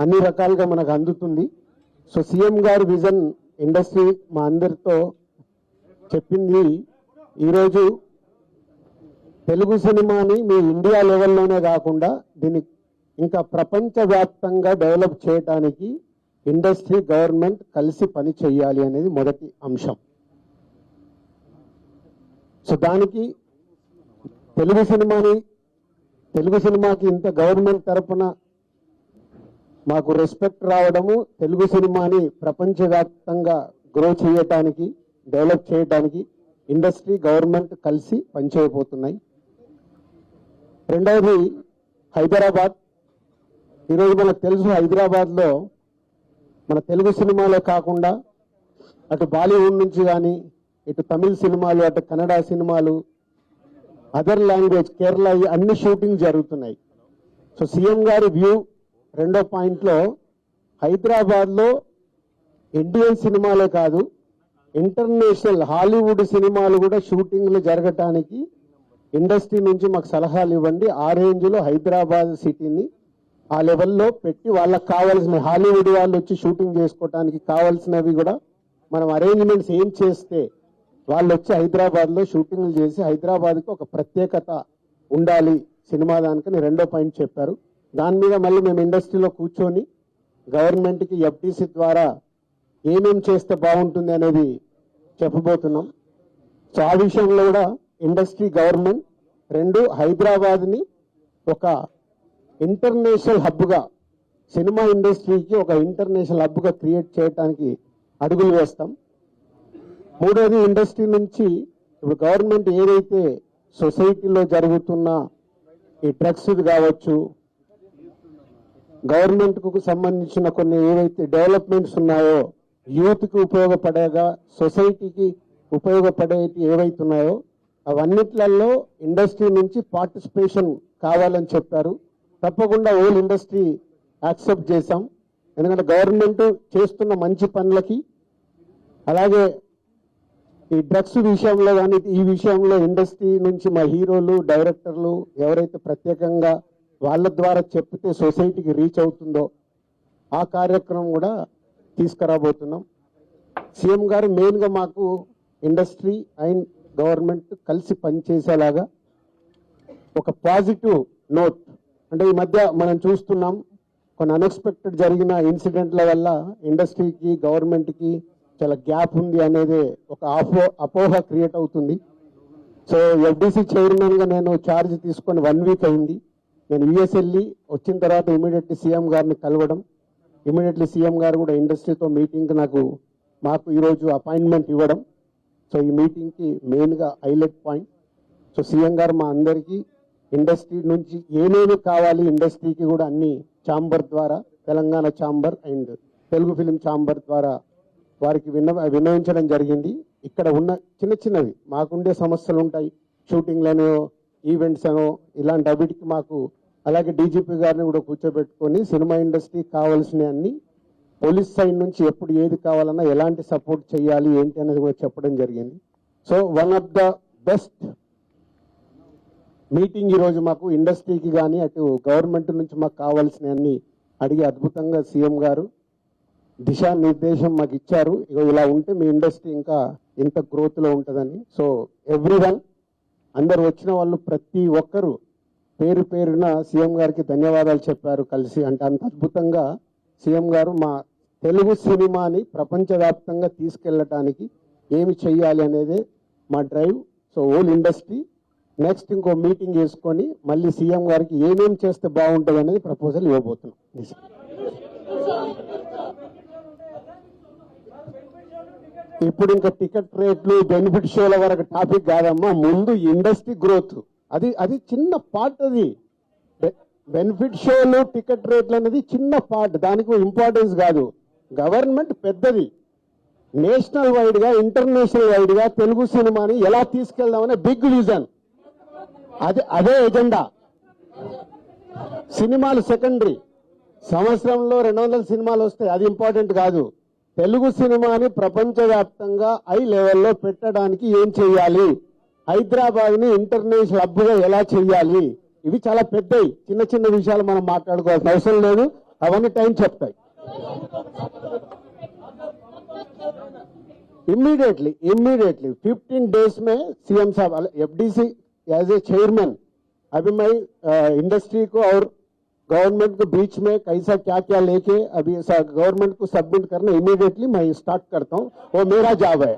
అన్ని రకాలుగా మనకు అందుతుంది. సో సీఎం గారి విజన్ ఇండస్ట్రీ మా అందరితో చెప్పింది. ఈరోజు తెలుగు సినిమాని మీ ఇండియా లెవెల్లోనే కాకుండా దీన్ని ఇంకా ప్రపంచవ్యాప్తంగా డెవలప్ చేయడానికి ఇండస్ట్రీ గవర్నమెంట్ కలిసి పని చేయాలి అనేది మొదటి అంశం. సో దానికి తెలుగు సినిమాకి ఇంత గవర్నమెంట్ తరపున మాకు రెస్పెక్ట్ రావడము, తెలుగు సినిమాని ప్రపంచవ్యాప్తంగా గ్రో చేయటానికి, డెవలప్ చేయడానికి ఇండస్ట్రీ గవర్నమెంట్ కలిసి పనిచేయబోతున్నాయి. రెండవది హైదరాబాద్. ఈరోజు మనకు తెలుసు హైదరాబాద్లో మన తెలుగు సినిమాలే కాకుండా అటు బాలీవుడ్ నుంచి కానీ, ఇటు తమిళ్ సినిమాలు, అటు కన్నడ సినిమాలు, అదర్ లాంగ్వేజ్, కేరళ, అన్ని షూటింగ్ జరుగుతున్నాయి. సో సీఎం గారి వ్యూ రెండో పాయింట్లో హైదరాబాద్లో ఇండియన్ సినిమాలే కాదు, ఇంటర్నేషనల్ హాలీవుడ్ సినిమాలు కూడా షూటింగ్లు జరగటానికి ఇండస్ట్రీ నుంచి మాకు సలహాలు ఇవ్వండి. ఆ రేంజ్లో హైదరాబాద్ సిటీని ఆ లెవెల్లో పెట్టి వాళ్ళకి కావాల్సిన హాలీవుడ్ వాళ్ళు వచ్చి షూటింగ్ చేసుకోవటానికి కావాల్సినవి కూడా మనం అరేంజ్మెంట్స్ ఏం చేస్తే వాళ్ళు వచ్చి హైదరాబాద్లో షూటింగ్లు చేసి హైదరాబాద్కి ఒక ప్రత్యేకత ఉండాలి సినిమా దానికని రెండో పాయింట్ చెప్పారు. దాని మీద మళ్ళీ మేము ఇండస్ట్రీలో కూర్చొని గవర్నమెంట్కి ఎఫ్టీసీ ద్వారా ఏమేం చేస్తే బాగుంటుంది అనేది చెప్పబోతున్నాం. సో ఆ విషయంలో కూడా ఇండస్ట్రీ గవర్నమెంట్ రెండు హైదరాబాద్ని ఒక ఇంటర్నేషనల్ హబ్గా, సినిమా ఇండస్ట్రీకి ఒక ఇంటర్నేషనల్ హబ్గా క్రియేట్ చేయడానికి అడుగులు వేస్తాం. మూడోది ఇండస్ట్రీ నుంచి ఇప్పుడు గవర్నమెంట్ ఏదైతే సొసైటీలో జరుగుతున్న ఈ డ్రగ్స్ కావచ్చు, గవర్నమెంట్కు సంబంధించిన కొన్ని ఏవైతే డెవలప్మెంట్స్ ఉన్నాయో, యూత్కి ఉపయోగపడేగా సొసైటీకి ఉపయోగపడేవి ఏవైతే ఉన్నాయో అవన్నిట్లలో ఇండస్ట్రీ నుంచి పార్టిసిపేషన్ కావాలని చెప్పారు. తప్పకుండా ఓల్ ఇండస్ట్రీ యాక్సెప్ట్ చేశాం. ఎందుకంటే గవర్నమెంట్ చేస్తున్న మంచి పనులకి, అలాగే ఈ డ్రగ్స్ విషయంలో కానీ ఈ విషయంలో ఇండస్ట్రీ నుంచి మా హీరోలు, డైరెక్టర్లు ఎవరైతే ప్రత్యేకంగా వాళ్ళ ద్వారా చెప్తే సొసైటీకి రీచ్ అవుతుందో ఆ కార్యక్రమం కూడా తీసుకురాబోతున్నాం. సీఎం గారు మెయిన్గా మాకు ఇండస్ట్రీ అండ్ గవర్నమెంట్ కలిసి పనిచేసేలాగా ఒక పాజిటివ్ నోట్, అంటే ఈ మధ్య మనం చూస్తున్నాం కొన్ని అన్ఎక్స్పెక్టెడ్ జరిగిన ఇన్సిడెంట్ల వల్ల ఇండస్ట్రీకి గవర్నమెంట్కి చాలా గ్యాప్ ఉంది అనేది ఒక అపోహ క్రియేట్ అవుతుంది. సో ఎఫ్డీసీ చైర్మన్గా నేను ఛార్జ్ తీసుకొని 1 వీక్ అయింది. నేను యుఎస్ వెళ్ళి వచ్చిన తర్వాత ఇమీడియట్లీ సీఎం గారిని కలవడం, ఇమీడియట్లీ సీఎం గారు కూడా ఇండస్ట్రీతో మీటింగ్ మాకు ఈరోజు అపాయింట్మెంట్ ఇవ్వడం. సో ఈ మీటింగ్కి మెయిన్గా హైలైట్ పాయింట్. సో సీఎం గారు మా అందరికీ ఇండస్ట్రీ నుంచి ఏమేమి కావాలి, ఇండస్ట్రీకి కూడా అన్ని ఛాంబర్ ద్వారా, Telangana chamber and Telugu film chamber ద్వారా వారికి విన్నవించడం జరిగింది. ఇక్కడ ఉన్న చిన్న చిన్నవి మాకుండే సమస్యలు ఉంటాయి, షూటింగ్లను, ఈవెంట్స్ అనో ఇలాంటి అవిటికి మాకు, అలాగే డీజీపీ గారిని కూడా కూర్చోబెట్టుకొని సినిమా ఇండస్ట్రీకి కావాల్సిన అన్ని, పోలీస్ సైడ్ నుంచి ఎప్పుడు ఏది కావాలన్నా ఎలాంటి సపోర్ట్ చేయాలి ఏంటి అనేది కూడా చెప్పడం జరిగింది. So one of the best meeting ఈరోజు మాకు ఇండస్ట్రీకి కానీ అటు గవర్నమెంట్ నుంచి మాకు కావాల్సిన అన్ని అడిగి అద్భుతంగా సీఎం గారు దిశానిర్దేశం మాకు ఇచ్చారు. ఇలా ఉంటే మీ ఇండస్ట్రీ ఇంకా ఇంత గ్రోత్లో ఉంటుందని. సో ఎవ్రీవన్, అందరు వచ్చిన వాళ్ళు ప్రతి ఒక్కరు పేరు పేరున సీఎం గారికి ధన్యవాదాలు చెప్పారు కలిసి. అంటే అంత అద్భుతంగా సీఎం గారు మా తెలుగు సినిమాని ప్రపంచవ్యాప్తంగా తీసుకెళ్ళటానికి ఏమి చెయ్యాలి అనేదే మా drive. So all industry next ఇంకో మీటింగ్ వేసుకొని మళ్ళీ సీఎం గారికి ఏమేం చేస్తే బాగుంటుంది అనేది ప్రపోజల్ ఇవ్వబోతున్నాం. ఇప్పుడు ఇంకా టికెట్ రేట్లు, బెనిఫిట్ షోల వరకు టాపిక్ కాదమ్మా, ముందు ఇండస్ట్రీ గ్రోత్ అది చిన్న పార్ట్. అది బెనిఫిట్ షోలు, టికెట్ రేట్లు అనేది చిన్న పార్ట్, దానికి ఇంపార్టెన్స్ కాదు. గవర్నమెంట్ పెద్దది, నేషనల్ వైడ్ గా, ఇంటర్నేషనల్ వైడ్ గా తెలుగు సినిమాని ఎలా తీసుకెళ్దామనే బిగ్ విజన్, అదే ఎజెండా. సినిమాలు సెకండరీ, సంవత్సరంలో 200 సినిమాలు వస్తాయి, అది ఇంపార్టెంట్ కాదు. తెలుగు సినిమాని ప్రపంచవ్యాప్తంగా హై లెవెల్లో పెట్టడానికి ఏం చేయాలి, హైదరాబాద్ ని ఇంటర్నేషనల్ హబ్గా ఎలా చేయాలి, ఇవి చాలా పెద్దవి. చిన్న చిన్న విషయాలు మనం మాట్లాడుకోవాల్సిన అవసరం లేదు. అవన్నీ టైం చెప్తాయి. इमीडिएटली 15 डेज में सीएम साहब एफडीसी एज ए चेयरमैन अभी मैं इंडस्ट्री को और गवर्नमेंट के बीच में कैसा क्या क्या लेके अभी गवर्नमेंट को सबमिट करना इमीडिएटली मैं स्टार्ट करता हूँ. वो मेरा जॉब है.